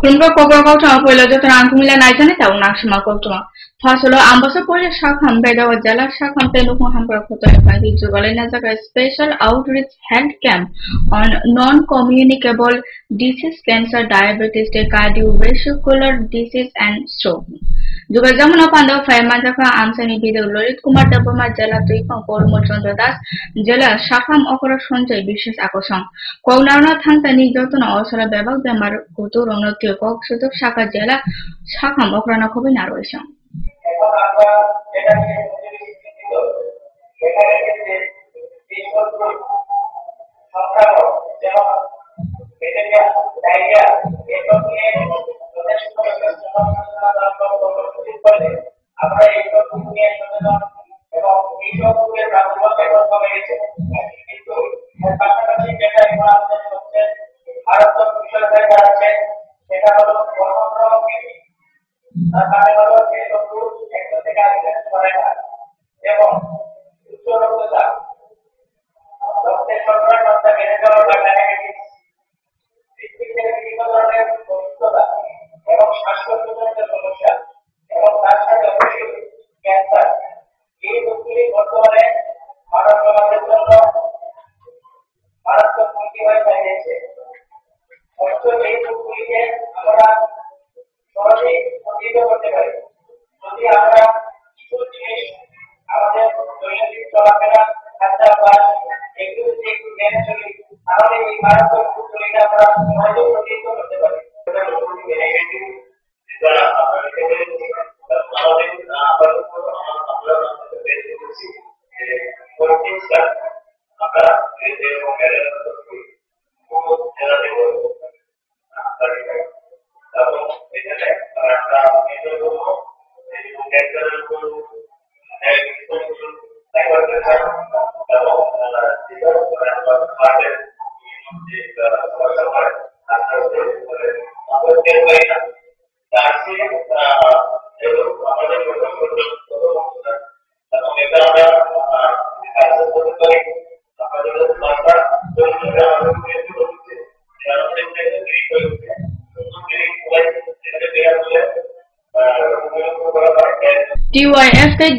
Kunba Kogro Gautama Polo Jotan Kumila Najan Town Nakshima Gautama. Fasolo Ambassa Poli Shakham Beda Jala Shakham Penuku Hamper Koto Jugalina a special outreach health camp on non-communicable disease, cancer, diabetes, cardiovascular disease and stroke. Jugajamuna Pando Faimajaka Amsani Bidu Lorit Kumar Dabama Jala Tuipang Polmo Chandra Das Jala Shakham Okra Shonjay Bishes Akosang. Kognana Tantani Jotuna Osara Bebak Demar Kutu Rono Tiokok Sutu Shaka Jala Shakham Okrana Kobinaration.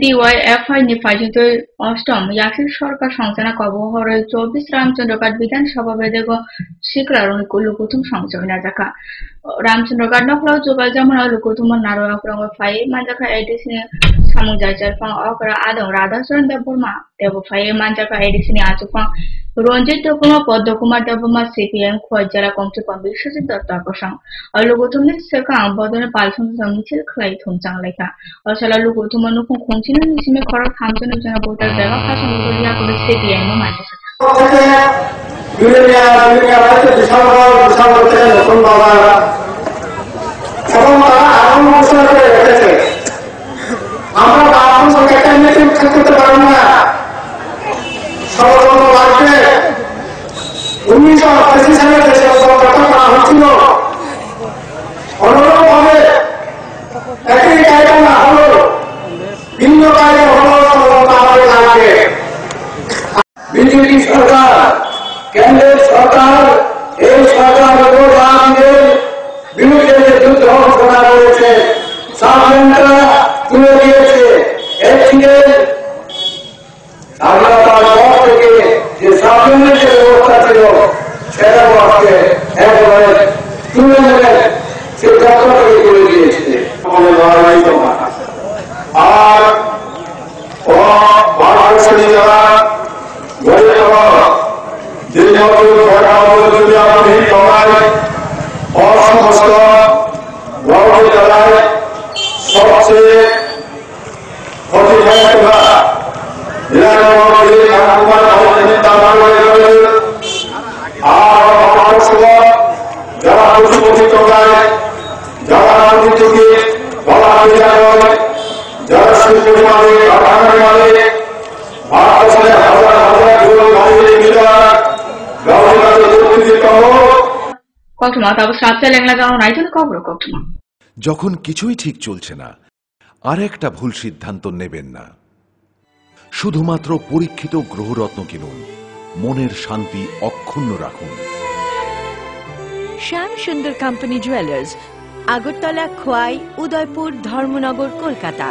DYFI নির্বাচিত অষ্টম ইয়াসির সরকার সংসদনা কবহরে 24 রামচন্দ্রঘাট বিধানসভা বেদেগ শিকলার লুকুথুম সংসদনা জাকা রামচন্দ্রঘাট নখলাও যোগাল Jamuna লুকুথুম narrow অক্রম phi মানজাকা এডিসিনি সামুজাইচার ফাং অকরা আদং রাধাচরণ দেববর্মা দেব phi মানজাকা এডিসিনি আচুফাং রঞ্জিত Debbarma পদ্মকুমার Debbarma CPM খোয়াইজারা কমচুপাং Biswajit Dutta আকসাং লুকুথুমনি সেকা বদনে পালসং মিছিল খলাই থুমচাং লেখা অসলা লুকুথুম নুকুং খংচিন নিসিমে খরা থামজনের জন্য বোতার দেবা ফাসং লুকুলিয়া করে সিপিএম মানজাকা দুনিয়া বাড়িতে বিশাল নতুন বাবা এবং তারা আগাম ঘোষণা করে রেখেছে আমরা বাবার সঙ্গে একটা মিটিং করতে পারব না সর্বপ্রথম লাগবে 1980 সালে দেশে কথা করা হচ্ছিল অনুরূপভাবে একই জায়গা না হলো ভিন্ন জায়গা হলো আমাদের লাগবে বিজেপি সরকার কেন্দ্রের সরকার এই সরকার রামদের বিরুদ্ধে যুদ্ধ ঘোষণা করেছে সাবমেন্টরা তুলে দিয়েছে এর থেকে স্বাধীনতার পর থেকে যে সাবমেন্টের যে ব্যবস্থা ছিল সেটাও আজকে একেবারে তুলে নিয়ে সিদ্ধান্ত থেকে তুলে দিয়েছে আমাদের লড়াই জমা আর বাংলাদেশের যারা গরিব অসমস্ত গর্ভে জেলায় সবচেয়ে ক্ষতিগ্রস্ত আর যারা পশুপতি টকায় যারা প্রতিযোগী বলা যারা শিল্প মালিক কারখানার মালিক ভারতবর্ষে হাজার হাজার যুবক ভাইদের মিলা যখন কিছুই ঠিক চলছে না আর একটা ভুল সিদ্ধান্ত নেবেন না শুধুমাত্র পরীক্ষিত গ্রহরত্ন কিনুন মনের শান্তি অক্ষুণ্ণ রাখুন শ্যাম সুন্দর কোম্পানি জুয়েলার্স আগরতলা, খোয়াই, উদয়পুর, ধর্মনগর, কলকাতা।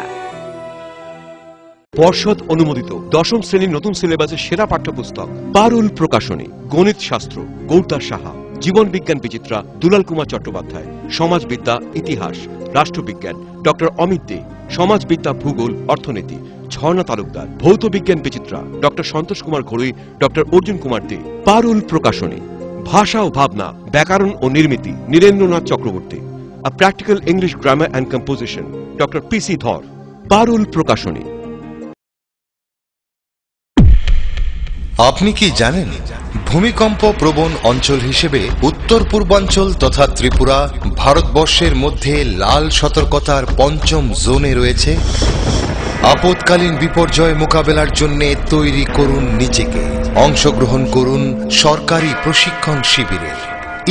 পর্ষদ অনুমোদিত ১০ম শ্রেণীর নতুন সিলেবাসের সেরা পাঠ্যপুস্তক পারুল প্রকাশনী। গণিত শাস্ত্র গৌরদাস সাহা, জীবন বিজ্ঞান বিচিত্রা দুলাল কুমার চট্টোপাধ্যায়, সমাজবিদ্যা ইতিহাস রাষ্ট্রবিজ্ঞান ডক্টর অমিত দে, সমাজবিদ্যা ভূগোল অর্থনীতি ঝর্ণা তালুকদার, ভৌত বিজ্ঞান বিচিত্রা ডক্টর সন্তোষ কুমার ঘড়ুই, ডক্টর অর্জুন কুমার দে। পারুল প্রকাশনী। ভাষা ও ভাবনা, ব্যাকরণ ও নির্মিতি Nirendranath Chakraborty. A practical English grammar and composition doctor P C. Dhar. Parul প্রকাশনী। আপনি কি জানেন ভূমিকম্প প্রবণ অঞ্চল হিসেবে উত্তর পূর্বাঞ্চল তথা ত্রিপুরা ভারতবর্ষের মধ্যে লাল সতর্কতার ৫ম জোনে রয়েছে? আপৎকালীন বিপর্যয় মোকাবেলার জন্য তৈরি করুন নিজেকে। অংশগ্রহণ করুন সরকারি প্রশিক্ষণ শিবিরে।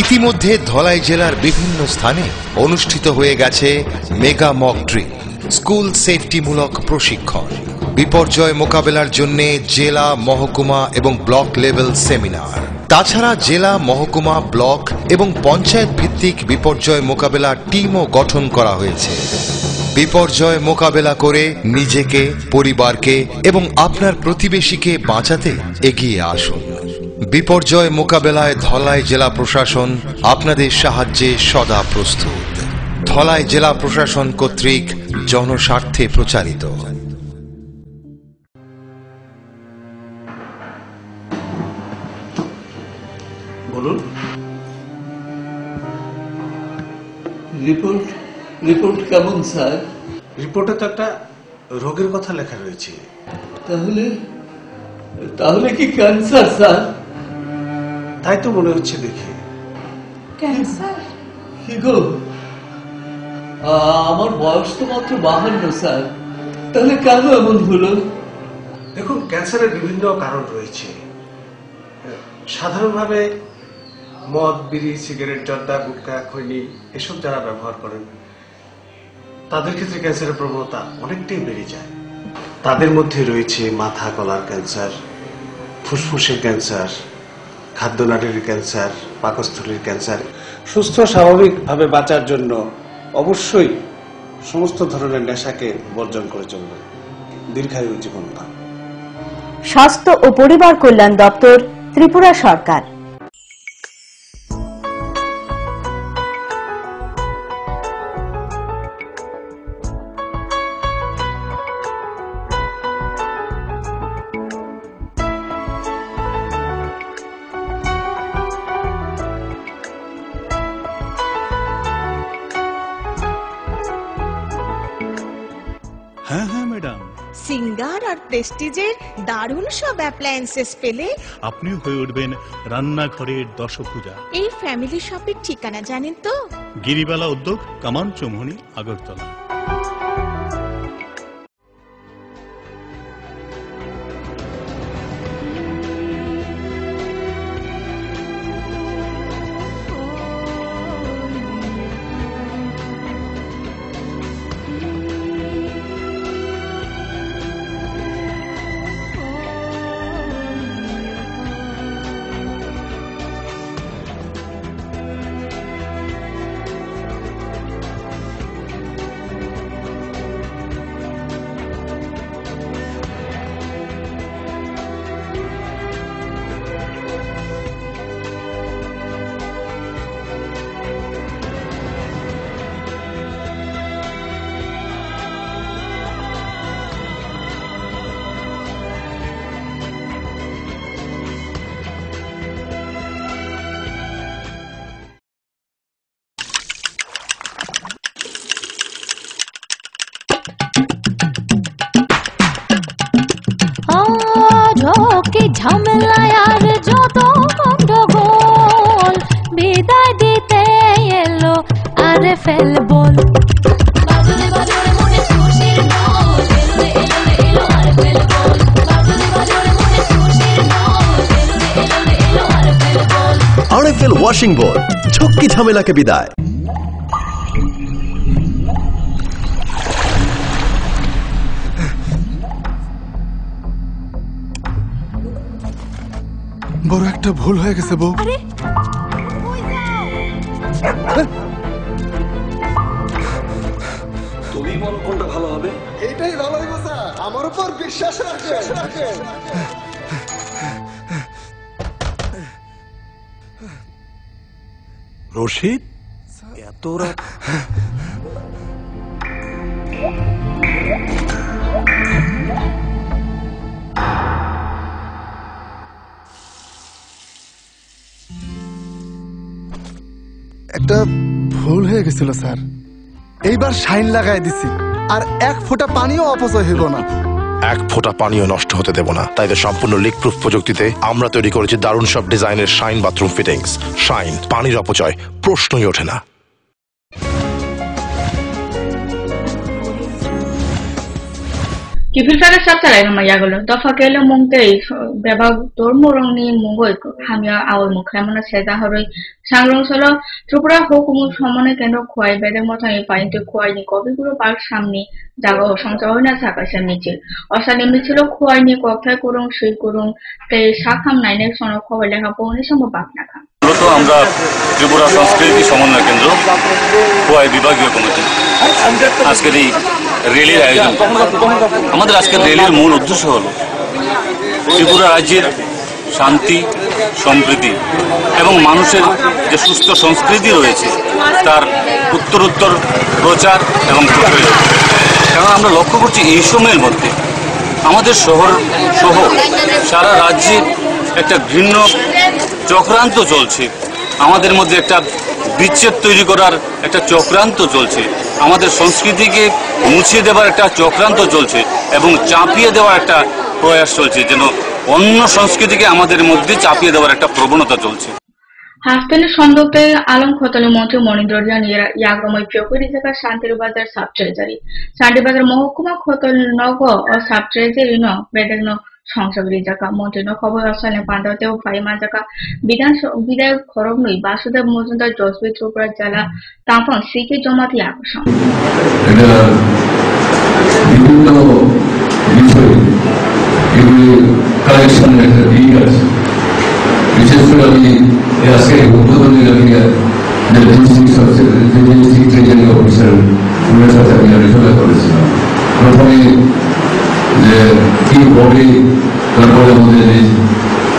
ইতিমধ্যে ধলাই জেলার বিভিন্ন স্থানে অনুষ্ঠিত হয়ে গেছে মেগা মক ড্রিল, স্কুল সেফটিমূলক প্রশিক্ষণ, বিপর্যয় মোকাবেলার জন্য জেলা, মহকুমা এবং ব্লক লেভেল সেমিনার। তাছাড়া জেলা, মহকুমা, ব্লক এবং পঞ্চায়েত ভিত্তিক বিপর্যয় মোকাবেলার টিমও গঠন করা হয়েছে। বিপর্যয় মোকাবেলা করে নিজেকে, পরিবারকে এবং আপনার প্রতিবেশীকে বাঁচাতে এগিয়ে আসুন। বিপর্যয় মোকাবেলায় ধলাই জেলা প্রশাসন আপনাদের সাহায্যে সদা প্রস্তুত। ধলাই জেলা প্রশাসন কর্তৃক জনস্বার্থে প্রচারিত। বলুন। রিপোর্ট কেমন স্যার? রিপোর্টে তো একটা রোগের কথা লেখা রয়েছে। তাহলে কি ক্যান্সার স্যার? তাই তো মনে হচ্ছে দেখে। ক্যান্সার? কি গো, আমার বয়স তো মাত্র 52 স্যার, তাহলে কেন এমন হলো? দেখুন, ক্যান্সারের বিভিন্ন কারণ রয়েছে। সাধারণভাবে মদ, বিড়ি, সিগারেট, জর্দা, গুটখা, খৈনি এসব যারা ব্যবহার করেন তাদের ক্ষেত্রে ক্যান্সারের প্রবণতা অনেকটাই বেড়ে যায়। তাদের মধ্যে রয়েছে মাথা গলার ক্যান্সার, ফুসফুসের ক্যান্সার, খাদ্যনালীর ক্যান্সার, পাকস্থলীর ক্যান্সার। সুস্থ স্বাভাবিকভাবে বাঁচার জন্য অবশ্যই সমস্ত ধরনের নেশাকে বর্জন করে চলবে। দীর্ঘায়ু জীবন পান। স্বাস্থ্য ও পরিবার কল্যাণ দপ্তর, ত্রিপুরা সরকার। হ্যাঁ হ্যাঁ ম্যাডাম, সিঙ্গার আর প্রেস্টিজের দারুণ সব অ্যাপ্লায়েন্সেস পেলে আপনিও হয়ে উঠবেন রান্নাঘরের দশভুজা। এই ফ্যামিলি শপের ঠিকানা জানেন তো? গিরিবালা উদ্যোগ, কামান চৌমুহনী, আগরতলা। ঝামেলায় আর যত গন্ডগোল বিদায় দিতে এলো আরে ফেলবল। আরএফএল ওয়াশিং বল, ঝক্কি ঝামেলাকে বিদায়। বড় একটা ভুল হয়ে গেছে বউ। তুমি বলো কোনটা ভালো হবে। এটাই ভালো হবে স্যার, আমার উপর বিশ্বাস রাখেন। রশিদ, এত রাত? একটা ভুল হয়ে গেছিল স্যার, এইবার শাইন লাগাই দিছি, আর এক ফোঁটা পানিও অপচয় হইব না। এক ফোঁটা পানিও নষ্ট হতে দেব না। তাই তো সম্পূর্ণ লিক প্রুফ প্রযুক্তিতে আমরা তৈরি করেছি দারুণ সব ডিজাইনের শাইন বাথরুম ফিটিংস। শাইন, পানির অপচয় প্রশ্নই ওঠে না। Kifilfara sabtalai nama yagolo. Dofa kelo mungtei bebag dormurongni mungoi hamia awal mukhamana seda horoi sangrong solo Tripura hukumu সমনে কেন খোয়াই বেদের মতো এই পানিতে খোয়াইনি কবিগুলো পার্ক সামনে জায়গা সংখ্যা হয় না থাকাছে মিছিল অসানি মিছিল খোয়াইনি কথায় করুন সেই করুন তাই শাখাম নাইনের সনক খবর লেখা পৌনে সম্ভব বাক রাখা মূলত আমরা ত্রিপুরা সংস্কৃতি সমন্বয় কেন্দ্র খোয়াই বিভাগীয় কমিটি আজকের এই র্যালির আয়োজন। আমাদের আজকের র্যালির মূল উদ্দেশ্য হল ত্রিপুরা রাজ্যের শান্তি, সম্প্রীতি এবং মানুষের যে সুস্থ সংস্কৃতি রয়েছে তার উত্তরোত্তর প্রচার এবং প্রসারিত। কারণ আমরা লক্ষ্য করছি এই সময়ের মধ্যে আমাদের শহর সহ সারা রাজ্যে একটা ঘৃণ্য চক্রান্ত চলছে, আমাদের মধ্যে একটা বিচ্ছেদ তৈরি করার একটা চক্রান্ত চলছে, আমাদের সংস্কৃতিকে মুছিয়ে দেওয়ার একটা চক্রান্ত চলছে এবং চাপিয়ে দেওয়ার একটা প্রয়াস চলছে, যেন অন্য সংস্কৃতিকে আমাদের মধ্যে চাপিয়ে দেওয়ার একটা প্রবণতা চলছে। হাসপাতালের সন্দর্ভে আলম খতলে মন্ত্রী মনিন্দ্র জানিয়ে ইয়াগময় চৌকুরি জায়গা শান্তিরবাজার সাব ট্রেজারি শান্তিবাজার মহকুমা খতল নগ ও সাব ট্রেজারি ন বেদেগ্ন সংসদী জায়গা মন্ত্রী ন খবর আসলে পান্ডাতে ও ফাইমা জায়গা বিধায়ক খরব নই বাসুদেব মজুমদার জসবি ত্রিপুরা জেলা তাঁপন সিকে জমাতি আকর্ষণ বিশেষ করে আমি আজকে উদ্বোধনী ডিস্ট্রিক্ট ট্রেজারি অফিসার সাথে আমি আলোচনা করেছিলাম। প্রথমে যে কি বডি, তারপরে আমাদের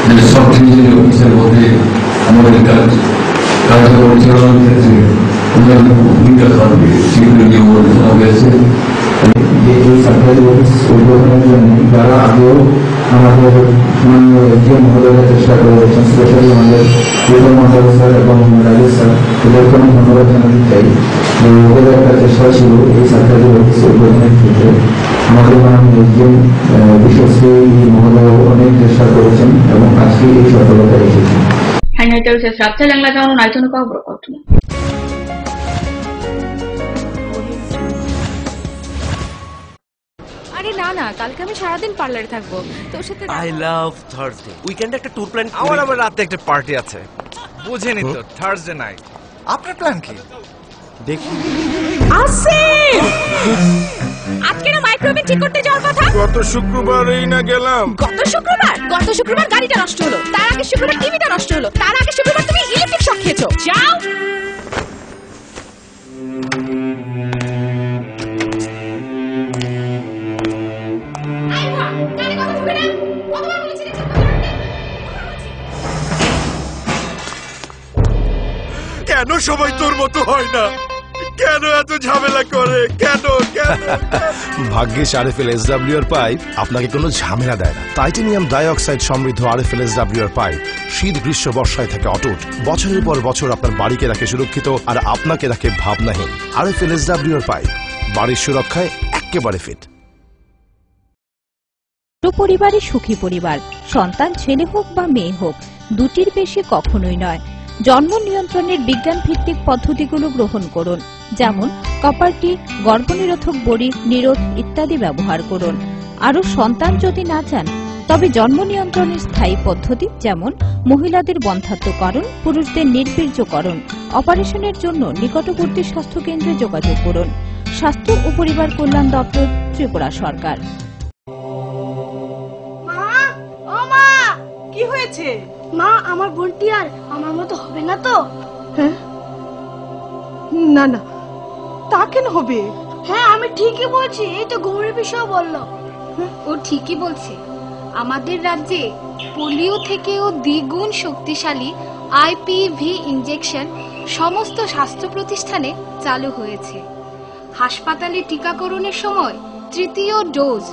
যে সব ট্রেজারি অফিসের মধ্যে আমাদের কাজ পরিচালনার ক্ষেত্রে অন্যান্য ভূমিকা থাকবে সেগুলো নিয়ে আলোচনা হয়েছে। এই সরকারি অফিস উদ্বোধনের জন্য যারা আগেও আমাদের যে মহোদয়রা চেষ্টা করেছেন, স্পেশালি আমাদের বিজন মহোদয় স্যার এবং রাজেশ স্যার, এদেরকে আমি ধন্যবাদ জানাতে চাই। ওদের একটা চেষ্টা ছিল এই সরকারি অফিস উদ্বোধনের ক্ষেত্রে। আমাদের মাননীয় একজন বিশেষকে এই মহোদয় অনেক চেষ্টা করেছেন এবং আজকে এই সফলতা এসেছে। আরে না না, কালকে আমি সারাদিন পার্লারে থাকবো তোর সাথে। I love Thursday. উইকেন্ডে একটা ট্যুর প্ল্যান। আমার রাতে একটা পার্টি আছে, বুঝেনি তো, থার্সডে নাইট। আপনার প্ল্যান কি? দেখি আসিফ, আজকে না মাইক্রোওয়েভ ঠিক করতে যাওয়ার কথা। গত শুক্রবারই না গেলাম। গত শুক্রবার গাড়িটা নষ্ট হলো, তার আগে শুক্রবার টিভিটা নষ্ট হলো, তার আগে শুক্রবার তুমি ইলেকট্রিক শক খেয়েছো। যাও। কেন সবাই তোর মতো হয় না? কেন এত ঝামেলা করে? কেন কেন? ভাগ্যিস আরএফএল এসডব্লিউআর পাইপ আপনাকে কোনো ঝামেলা দেয় না। টাইটানিয়াম ডাইঅক্সাইড সমৃদ্ধ আরএফএল এসডব্লিউআর পাইপ শীত গ্রীষ্ম বর্ষায় থাকে অটুট, বছরের পর বছর আপনার বাড়িকে রাখে সুরক্ষিত আর আপনাকে রাখে ভাবনাহীন। আরএফএল এসডব্লিউআর পাইপ বাড়ির সুরক্ষায় একেবারে ফিট। পরিবারে সুখী পরিবার, সন্তান ছেলে হোক বা মেয়ে হোক, দুটির বেশি কখনোই নয়। জন্ম নিয়ন্ত্রণের বিজ্ঞান ভিত্তিক পদ্ধতিগুলো গ্রহণ করুন, যেমন কপারটি, গর্ভনিরোধক বড়ি, নিরোধ ইত্যাদি ব্যবহার করুন। আরও সন্তান যদি না চান তবে জন্ম নিয়ন্ত্রণের স্থায়ী পদ্ধতি যেমন মহিলাদের বন্ধ্যাত্বকরণ, পুরুষদের নির্বীর্যকরণ, অপারেশনের জন্য নিকটবর্তী স্বাস্থ্য কেন্দ্রে যোগাযোগ করুন। স্বাস্থ্য ও পরিবার কল্যাণ দপ্তর, ত্রিপুরা সরকার। কি হয়েছে মা? আমার বোনটি আর আমার মতো হবে না তো? হ্যাঁ, না না, তা কেন হবে? হ্যাঁ আমি ঠিকই বলছি, এই তো গৌরী বিষয় বললো। ও ঠিকই বলছে। আমাদের রাজ্যে পোলিও থেকেও দ্বিগুণ শক্তিশালী আইপিভি ইনজেকশন সমস্ত স্বাস্থ্য প্রতিষ্ঠানে চালু হয়েছে। হাসপাতালে টিকাকরণের সময় তৃতীয় ডোজ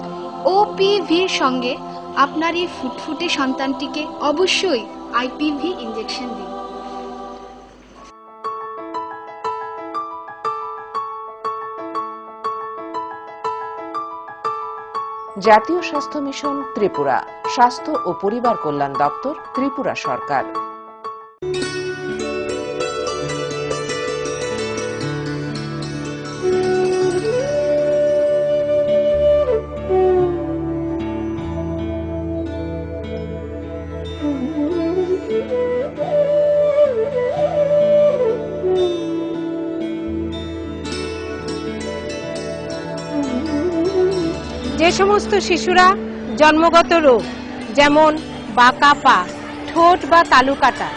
ওপিভির সঙ্গে আপনার এই ফুটফুটে সন্তানটিকে অবশ্যই আইপিভি ইনজেকশন দিন। জাতীয় স্বাস্থ্য মিশন ত্রিপুরা, স্বাস্থ্য ও পরিবার কল্যাণ দপ্তর, ত্রিপুরা সরকার। যে সমস্ত শিশুরা জন্মগত রোগ যেমন বাঁকা পা, ঠোঁট বা তালু কাটা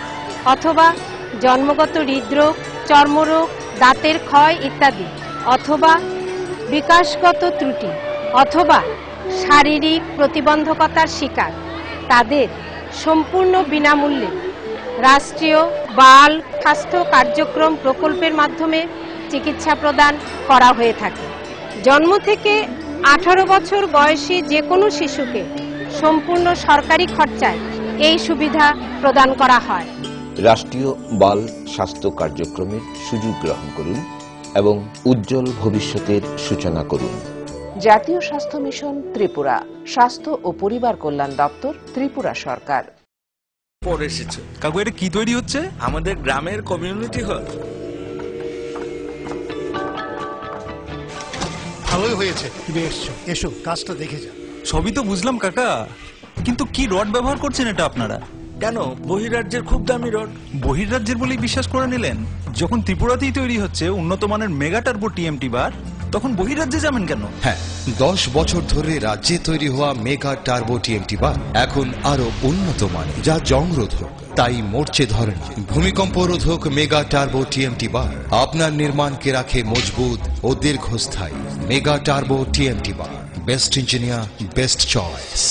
অথবা জন্মগত হৃদরোগ, চর্মরোগ, দাঁতের ক্ষয় ইত্যাদি অথবা বিকাশগত ত্রুটি অথবা শারীরিক প্রতিবন্ধকতার শিকার, তাদের সম্পূর্ণ বিনামূল্যে রাষ্ট্রীয় বাল স্বাস্থ্য কার্যক্রম প্রকল্পের মাধ্যমে চিকিৎসা প্রদান করা হয়ে থাকে। জন্ম থেকে 18 বছর বয়সী যে কোনো শিশুকে সম্পূর্ণ সরকারি খরচায় এই সুবিধা প্রদান করা হয়। রাষ্ট্রীয় বাল স্বাস্থ্য কার্যক্রমের সুযোগ গ্রহণ করুন এবং উজ্জ্বল ভবিষ্যতের সূচনা করুন। জাতীয় স্বাস্থ্য মিশন ত্রিপুরা, স্বাস্থ্য ও পরিবার কল্যাণ দপ্তর, ত্রিপুরা সরকার। পরে এসেছে কাকু, এটা কি তৈরি হচ্ছে? আমাদের গ্রামের কমিউনিটি হল। ভালোই হয়েছে তুমি এসছো, এসো কাজটা দেখে যা। সবই তো বুঝলাম কাকা, কিন্তু কি রড ব্যবহার করছেন এটা আপনারা? কেন, বহিরাজ্যের খুব দামি রড। বহিরাজ্যের বলেই বিশ্বাস করে নিলেন? যখন ত্রিপুরাতেই তৈরি হচ্ছে উন্নত মানের মেগা টার্বো টিএমটি বার, তখন বহিরাজ্যে যাবেন কেন? হ্যাঁ, 10 বছর ধরে রাজ্যে তৈরি হওয়া মেগা টার্বো টিএমটি বার এখন আরো উন্নত মানের, যা জংরোধক, তাই মরচে ধরেনি। ভূমিকম্প রোধক মেগা টার্বো টিএমটি বার আপনার নির্মাণকে রাখে মজবুত ও দীর্ঘস্থায়ী। মেগা টার্বো টিএমটি বার, best engineer, best choice.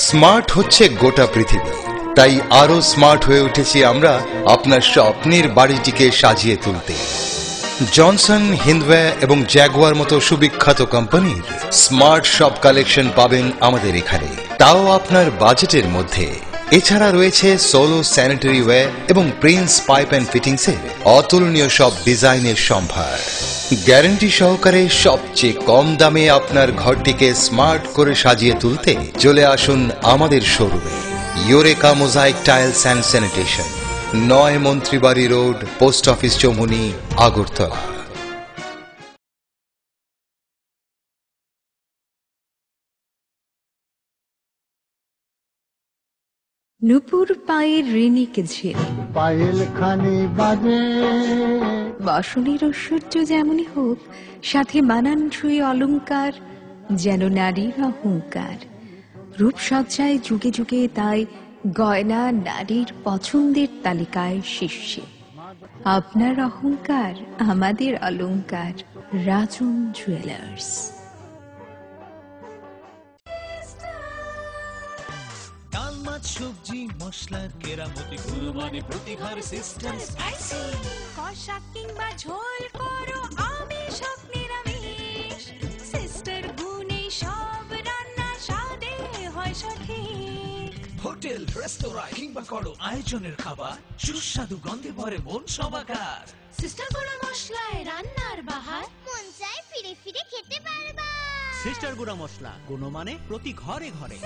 Smart হচ্ছে গোটা পৃথিবী, তাই আরো স্মার্ট হয়ে উঠেছি আমরা আপনার স্বপ্নের বাড়িটিকে সাজিয়ে তুলতে। জনসন, হিন্দওয়ে এবং জ্যাগুয়ার মতো সুবিখ্যাত কোম্পানির স্মার্ট সব কালেকশন পাবেন আমাদের এখানে, তাও আপনার বাজেটের মধ্যে। এছাড়া রয়েছে সোলো স্যানিটারি ওয়্যার এবং প্রিন্স পাইপ অ্যান্ড ফিটিংস এর অতুলনীয় সব ডিজাইনের সম্ভার। গ্যারান্টি সহকারে সবচেয়ে কম দামে আপনার ঘরটিকে স্মার্ট করে সাজিয়ে তুলতে চলে আসুন আমাদের শোরুমে। Eureka mosaic tiles and sanitation, 9 Mantribari road, post office Choumuhani, Agartala. নুপুর পায়ের রেণিকে ঝিল, পায়েল খানি বাজে। বসনের ঐশ্বর্য যেমনই হোক, সাথে মানানসই অলংকার, যেন নারীর অহংকার। রূপসজ্জায় যুগে যুগে তাই গয়না নারীর পছন্দের তালিকায় শীর্ষে। আপনার অহংকার আমাদের অলংকার, রাজন জুয়েলার্স। ডাল, মাছ, সবজি, মশলার কেরামতি, গুরুমানি প্রতিভার সিস্টেম স্পাইসি। কষা কিংবা ঝোল করো আমিষ হোক নিরামিষ, সিস্টার গুণে সব রান্না স্বাদে হয় সঠিক। হোটেল, রেস্তোরাঁ কিংবা করো আয়োজনের খাবার, সুস্বাদু গন্ধে ভরে মন সবাকার। সিস্টার গুঁড়া মশলায় রান্নার বাহার, মন চায় ফিরে ফিরে খেতে পারবা। সিস্টার গুঁড়া মশলা, গুণমানে প্রতি ঘরে ঘরে।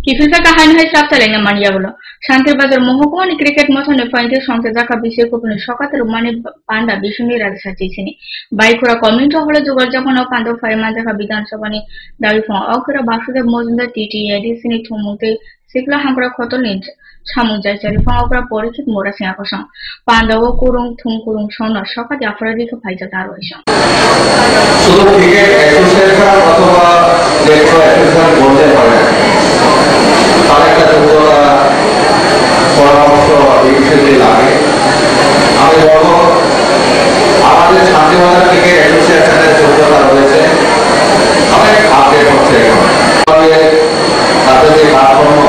Kifilka kahain hai sab talena mania bolo. Shantir bazar mohokoni cricket mothone pointe songke jaka bishe kopone sokater mane panda bishuni raj sajisini. Baikura community hole jogar jokhon pando faima jaka bidan sabani dawi fon okura basudev mojumdar TTAD sini thumute sikla hankura khotol nit samujai chari fon okura porikit mora singa kosang panda o kurung thum kurung sona sokati afradi ke phaija tar oisang. শুধু cricket association অথবা যে কোনো association বলতে পারে, তার একটা যোগ্যতা পরামর্শ এই ক্ষেত্রে লাগে। আমি বলবো আমাদের শান্তিবাজার থেকে অ্যাসোসিয়েশনের যোগ্যতা রয়েছে অনেক আপডেট হচ্ছে এখন। তাদের যে কাজকর্ম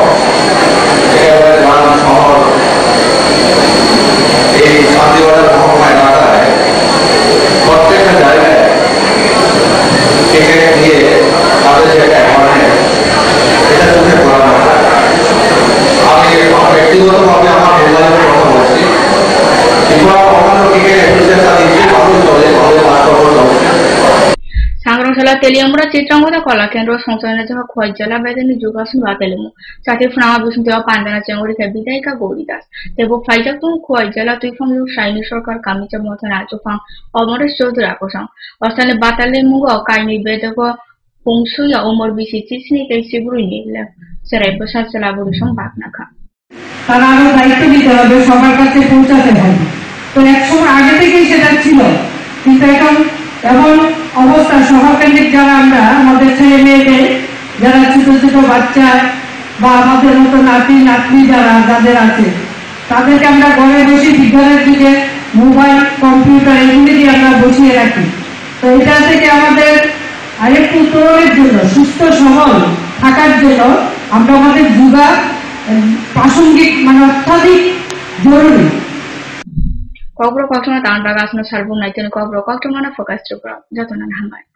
একেবারে গ্রাম শহর এই শান্তিবাজার মহকুমা এলাকায় প্রত্যেকটা জায়গায় টিকিট দিয়ে তাদের যে একটা অ্যাওয়ারনেস এটা চোখে পড়ানো হয়। আমি ব্যক্তিগতভাবে আমার মোবাইলের কথা বলছি, ত্রিপুরা অন্যান্য টিকিট অ্যাসোসিয়েশন দিচ্ছে ভালো চলে, ভালো কাজকর্ম চলছে। 상그랑살라 텔리엄브라 চিত্রাঙ্গদা কলা কেন্দ্র সংসদনে যাহা খয়জলা বেদনি যোগাসন বাতেলমু সাথে ফ্রামা বিষ্ণুদেবা পান্ডানা চেঙ্গরিকা বিদায়িকা গৌরী দাস দেব ফাইজাক তুম খয়জলা তুই ফং সাইনি সরকার কামিচা মথন আচুফাং অমরেশ চৌধুরী আকোসাং অস্থানে বাতালে মুগ কাইনি বেদক পংসুয়া অমর বিসি চিসনি কেসি বুড়ি নিলে সেরাই প্রসাদ সেলাবুড়ি সং বাগনাখা তারা আরো দায়িত্ব নিতে হবে, সবার কাছে পৌঁছাতে হবে। তো একসময় আগে থেকেই সেটা ছিল, কিন্তু এখন এমন অবস্থা শহরকেন্দ্রিক যারা আমরা আমাদের ছেলে মেয়েদের যারা ছোট ছোট বাচ্চা বা আমাদের মতো নাতি নাতনি যাদের আছে তাদেরকে আমরা ঘরে বসে বিজ্ঞানের দিকে মোবাইল কম্পিউটার এগুলি দিয়ে আমরা বসিয়ে রাখি। তো এটা থেকে আমাদের আরেকটু উত্তরণের জন্য সুস্থ সবল থাকার জন্য আমরা আমাদের যোগা প্রাসঙ্গিক মানে অত্যাধিক জরুরি। কবর কক্টমা তান বাগাসনো সালবুং নাইতেন কবর কক্টমানা ফোকাস ত্রিপুরা যতনা হামায়